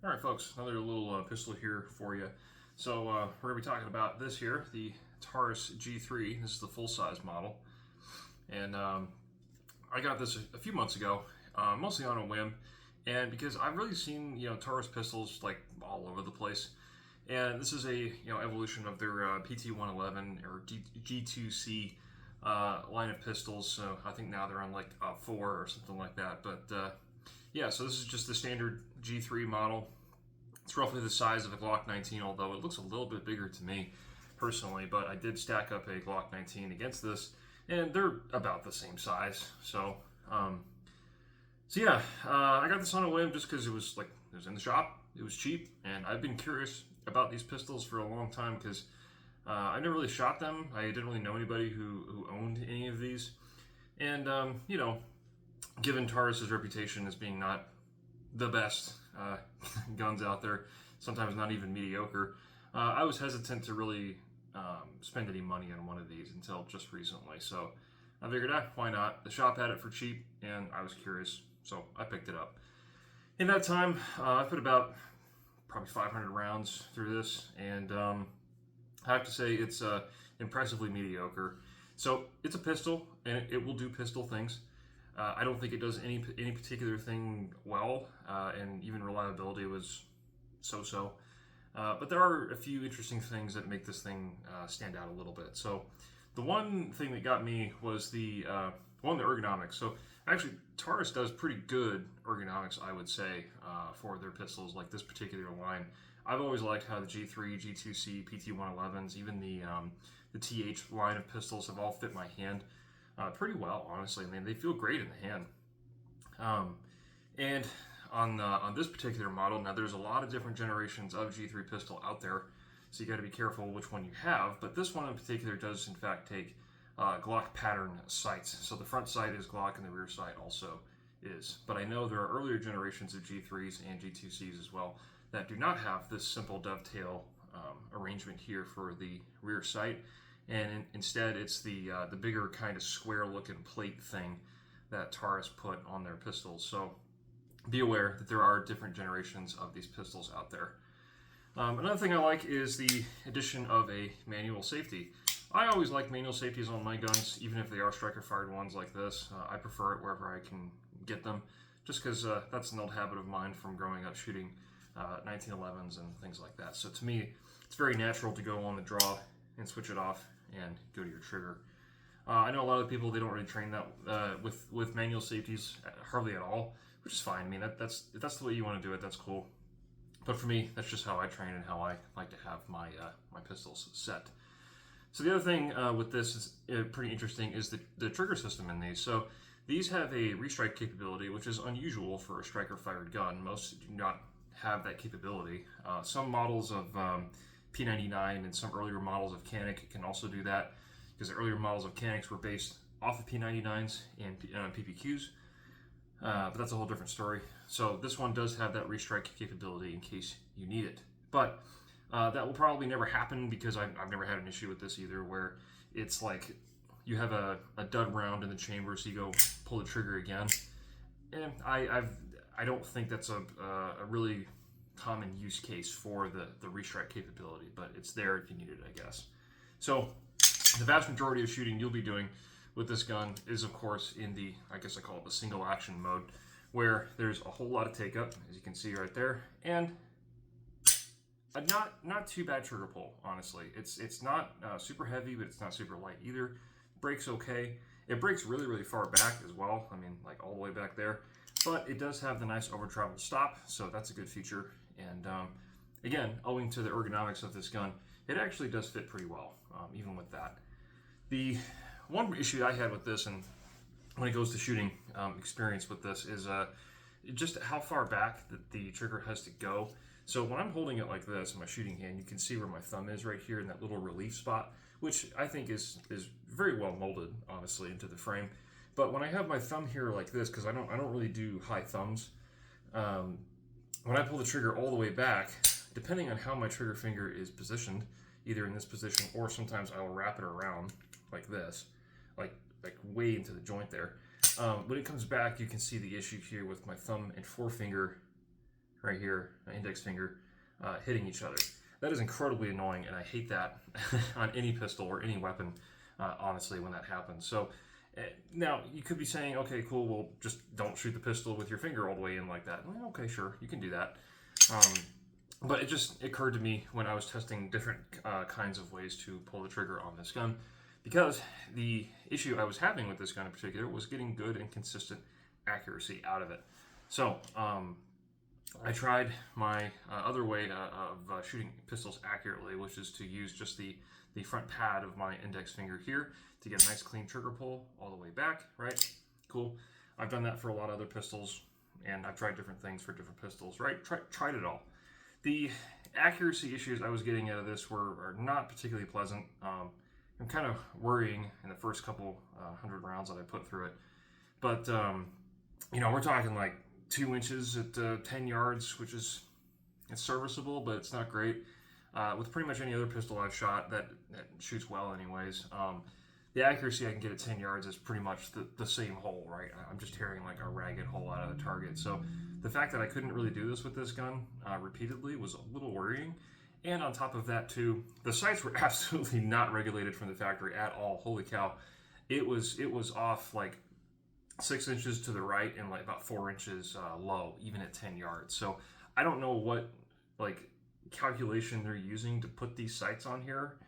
All right, folks, another little pistol here for you. So we're going to be talking about this here, the Taurus G3. This is the full-size model. And I got this a few months ago, mostly on a whim. And because I've really seen, Taurus pistols like all over the place. And this is a, evolution of their PT-111 or G2C line of pistols. So I think now they're on like 4 or something like that. But yeah, so this is just the standard G3 model. It's roughly the size of a Glock 19, although it looks a little bit bigger to me personally, but I did stack up a Glock 19 against this, and they're about the same size. So yeah, I got this on a whim just because it was in the shop, it was cheap, and I've been curious about these pistols for a long time because I never really shot them. I didn't really know anybody who owned any of these, and given Taurus's reputation as being not the best guns out there, sometimes not even mediocre, I was hesitant to really spend any money on one of these until just recently. So I figured, why not? The shop had it for cheap, and I was curious, so I picked it up. In that time, I put about probably 500 rounds through this, and I have to say it's impressively mediocre. So it's a pistol, and it will do pistol things. I don't think it does any particular thing well, and even reliability was so-so. But there are a few interesting things that make this thing stand out a little bit. So the one thing that got me was the ergonomics. So actually, Taurus does pretty good ergonomics, I would say, for their pistols, like this particular line. I've always liked how the G3, G2C, PT-111s, even the TH line of pistols have all fit my hand pretty well, honestly. I mean, they feel great in the hand. And on this particular model, now there's a lot of different generations of G3 pistol out there, so you got to be careful which one you have. But this one in particular does, in fact, take Glock pattern sights. So the front sight is Glock, and the rear sight also is. But I know there are earlier generations of G3s and G2Cs as well that do not have this simple dovetail arrangement here for the rear sight. And instead, it's the bigger kind of square-looking plate thing that Taurus put on their pistols. So be aware that there are different generations of these pistols out there. Another thing I like is the addition of a manual safety. I always like manual safeties on my guns, even if they are striker-fired ones like this. I prefer it wherever I can get them, just because that's an old habit of mine from growing up shooting 1911s and things like that. So to me, it's very natural to go on the draw and switch it off and go to your trigger. I know a lot of people, they don't really train that with manual safeties hardly at all, which is fine. I mean, if that's the way you want to do it, that's cool. But for me, that's just how I train and how I like to have my my pistols set. So the other thing with this is pretty interesting is the trigger system in these. So these have a restrike capability, which is unusual for a striker-fired gun. Most do not have that capability. Some models of P99 and some earlier models of Canik can also do that, because the earlier models of Caniks were based off of P99s and PPQs, but that's a whole different story. So this one does have that restrike capability in case you need it, but that will probably never happen because I've never had an issue with this either, where it's like you have a dud round in the chamber, so you go pull the trigger again, and I don't think that's a really common use case for the restrike capability, but it's there if you need it, I guess. So the vast majority of shooting you'll be doing with this gun is, of course, in the, I guess I call it the single action mode, where there's a whole lot of take up, as you can see right there, and a not too bad trigger pull, honestly. It's not super heavy, but it's not super light either. Brakes okay. It brakes really far back as well. I mean, like all the way back there. But it does have the nice over travel stop, so that's a good feature. And again, owing to the ergonomics of this gun, it actually does fit pretty well, even with that. The one issue I had with this, and when it goes to shooting experience with this, is just how far back the trigger has to go. So when I'm holding it like this in my shooting hand, you can see where my thumb is right here in that little relief spot, which I think is very well molded, honestly, into the frame. But when I have my thumb here like this, because I don't really do high thumbs, when I pull the trigger all the way back, depending on how my trigger finger is positioned, either in this position or sometimes I'll wrap it around like this, like way into the joint there. When it comes back, you can see the issue here with my thumb and forefinger right here, my index finger, hitting each other. That is incredibly annoying, and I hate that on any pistol or any weapon, honestly, when that happens. So now you could be saying, okay, cool, well, just don't shoot the pistol with your finger all the way in like that. Well, okay, sure, you can do that. But it just occurred to me when I was testing different kinds of ways to pull the trigger on this gun, because the issue I was having with this gun in particular was getting good and consistent accuracy out of it. So I tried my other way of shooting pistols accurately, which is to use just the front pad of my index finger here to get a nice clean trigger pull all the way back, right? Cool. I've done that for a lot of other pistols, and I've tried different things for different pistols, right? Tried it all. The accuracy issues I was getting out of this are not particularly pleasant. I'm kind of worrying in the first couple 100 rounds that I put through it. But, we're talking like 2 inches at 10 yards, which is it's serviceable, but it's not great. With pretty much any other pistol I've shot that shoots well anyways, the accuracy I can get at 10 yards is pretty much the same hole, right? I'm just tearing like a ragged hole out of the target. So the fact that I couldn't really do this with this gun repeatedly was a little worrying. And on top of that too, the sights were absolutely not regulated from the factory at all. Holy cow. It was off like 6 inches to the right and like about 4 inches low, even at 10 yards. So I don't know what like calculation they're using to put these sights on here,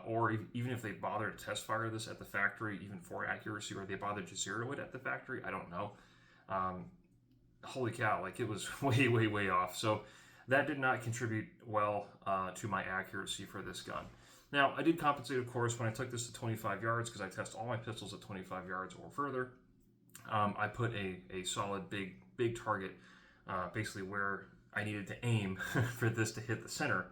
or even if they bother to test fire this at the factory, even for accuracy, or they bother to zero it at the factory. I don't know. Holy cow, like it was way off. So that did not contribute well to my accuracy for this gun. Now, I did compensate, of course, when I took this to 25 yards, because I test all my pistols at 25 yards or further. I put a solid big target basically where I needed to aim for this to hit the center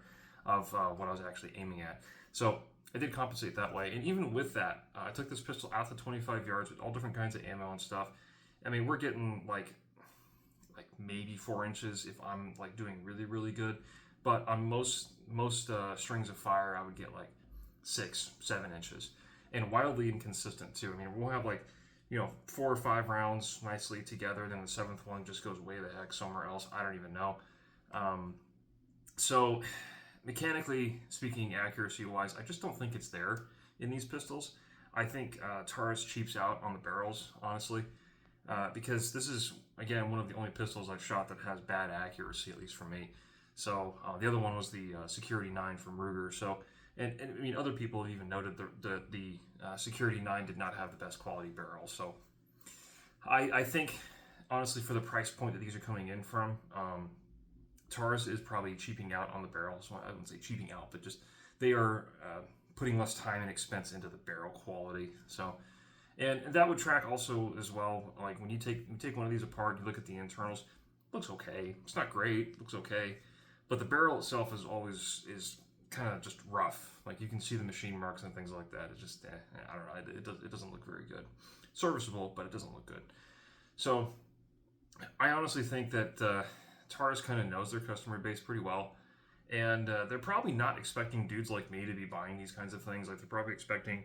of what I was actually aiming at. So I did compensate that way. And even with that, I took this pistol out to 25 yards with all different kinds of ammo and stuff. I mean, we're getting like maybe 4 inches if I'm like doing really good. But on most strings of fire, I would get like 6-7 inches, and wildly inconsistent too. I mean, we'll have like 4 or 5 rounds nicely together, then the 7th one just goes way the heck somewhere else. I don't even know. So mechanically speaking, accuracy wise, I just don't think it's there in these pistols. I think Taurus cheaps out on the barrels, honestly, because this is, again, one of the only pistols I've shot that has bad accuracy, at least for me. So the other one was the Security 9 from Ruger. So, and I mean, other people have even noted the Security 9 did not have the best quality barrel. So I think, honestly, for the price point that these are coming in from, Taurus is probably cheaping out on the barrels. Well, I wouldn't say cheaping out, but just they are putting less time and expense into the barrel quality. So, and that would track also as well. Like when you take one of these apart, you look at the internals. Looks okay. It's not great. Looks okay, but the barrel itself is kind of just rough. Like you can see the machine marks and things like that. It just I don't know. It doesn't look very good. Serviceable, but it doesn't look good. So I honestly think that Taurus kind of knows their customer base pretty well, and they're probably not expecting dudes like me to be buying these kinds of things. Like they're probably expecting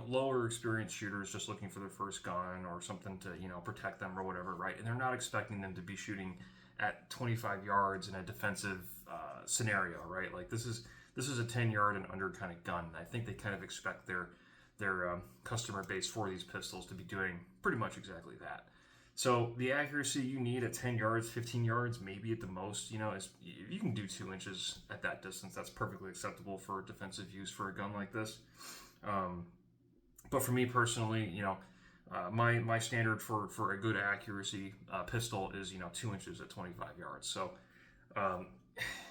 lower experienced shooters just looking for their first gun or something to protect them or whatever, right? And they're not expecting them to be shooting at 25 yards in a defensive scenario, right? Like this is a 10-yard and under kind of gun. I think they kind of expect their customer base for these pistols to be doing pretty much exactly that. So the accuracy you need at 10 yards, 15 yards, maybe at the most, is you can do 2 inches at that distance. That's perfectly acceptable for defensive use for a gun like this. But for me personally, my standard for a good accuracy pistol is 2 inches at 25 yards. So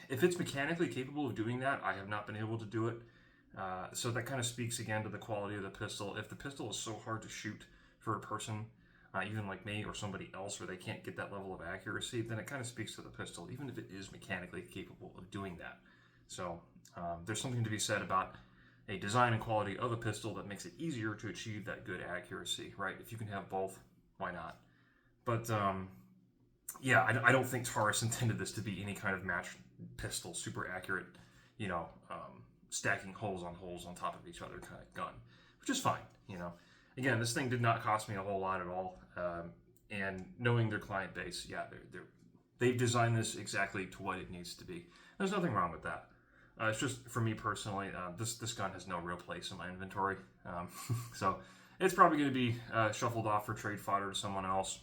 if it's mechanically capable of doing that, I have not been able to do it. So that kind of speaks again to the quality of the pistol. If the pistol is so hard to shoot for a person, even like me or somebody else, where they can't get that level of accuracy, then it kind of speaks to the pistol, even if it is mechanically capable of doing that. So there's something to be said about a design and quality of a pistol that makes it easier to achieve that good accuracy, right? If you can have both, why not? But yeah, I don't think Taurus intended this to be any kind of match pistol, super accurate, stacking holes on top of each other kind of gun, which is fine, Again, this thing did not cost me a whole lot at all, and knowing their client base, yeah, they're they've designed this exactly to what it needs to be. There's nothing wrong with that. It's just, for me personally, this gun has no real place in my inventory. So it's probably going to be shuffled off for trade fodder to someone else.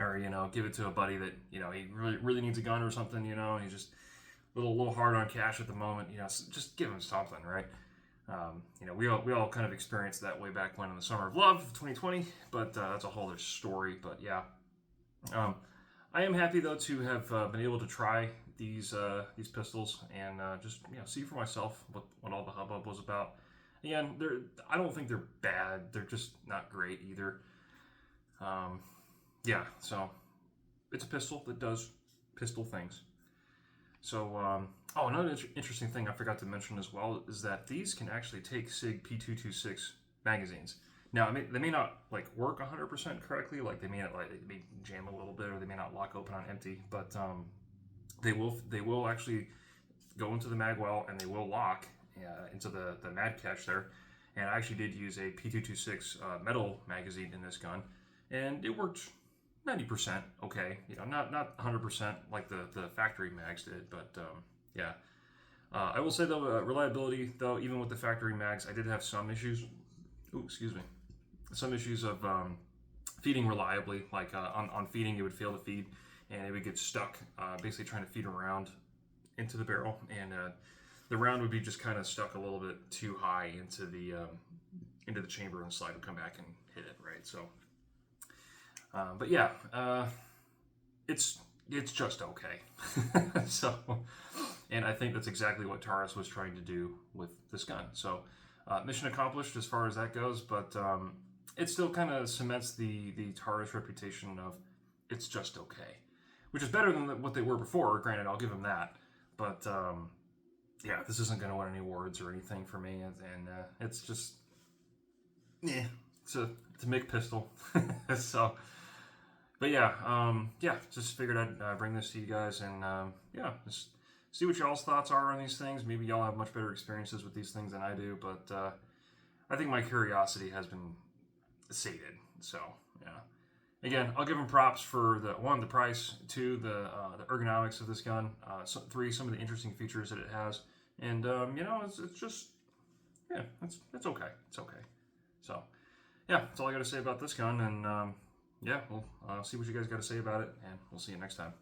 Or, give it to a buddy that, he really needs a gun or something, he's just a little hard on cash at the moment, just give him something, right? We all kind of experienced that way back when in the summer of love of 2020, but that's a whole other story. But yeah, I am happy though to have been able to try these pistols and just see for myself what all the hubbub was about. Again, I don't think they're bad. They're just not great either. Yeah, so it's a pistol that does pistol things. So, another interesting thing I forgot to mention as well is that these can actually take SIG P226 magazines. Now, they may not work 100% correctly. They may jam a little bit, or they may not lock open on empty. But they will actually go into the mag well, and they will lock into the mag catch there. And I actually did use a P226 metal magazine in this gun, and it worked 90% okay. Not 100% like the factory mags did, but yeah. I will say though, reliability though, even with the factory mags, I did have some issues. Ooh, excuse me. Some issues of feeding reliably. On feeding, it would fail to feed, and it would get stuck. Basically, trying to feed around into the barrel, and the round would be just kind of stuck a little bit too high into the chamber, and the slide would come back and hit it, right? So. But yeah, it's just okay. So, and I think that's exactly what Taurus was trying to do with this gun. So, mission accomplished as far as that goes. But it still kind of cements the Taurus reputation of it's just okay, which is better than what they were before. Granted, I'll give them that. But yeah, this isn't going to win any awards or anything for me, and it's just it's a MIG pistol. So. But yeah, just figured I'd bring this to you guys, and yeah, just see what y'all's thoughts are on these things. Maybe y'all have much better experiences with these things than I do, but I think my curiosity has been sated. So yeah, again, I'll give them props for the price, 2, the ergonomics of this gun, 3, some of the interesting features that it has, and it's just it's okay. It's okay. So yeah, that's all I got to say about this gun, and. Yeah, we'll see what you guys got to say about it, and we'll see you next time.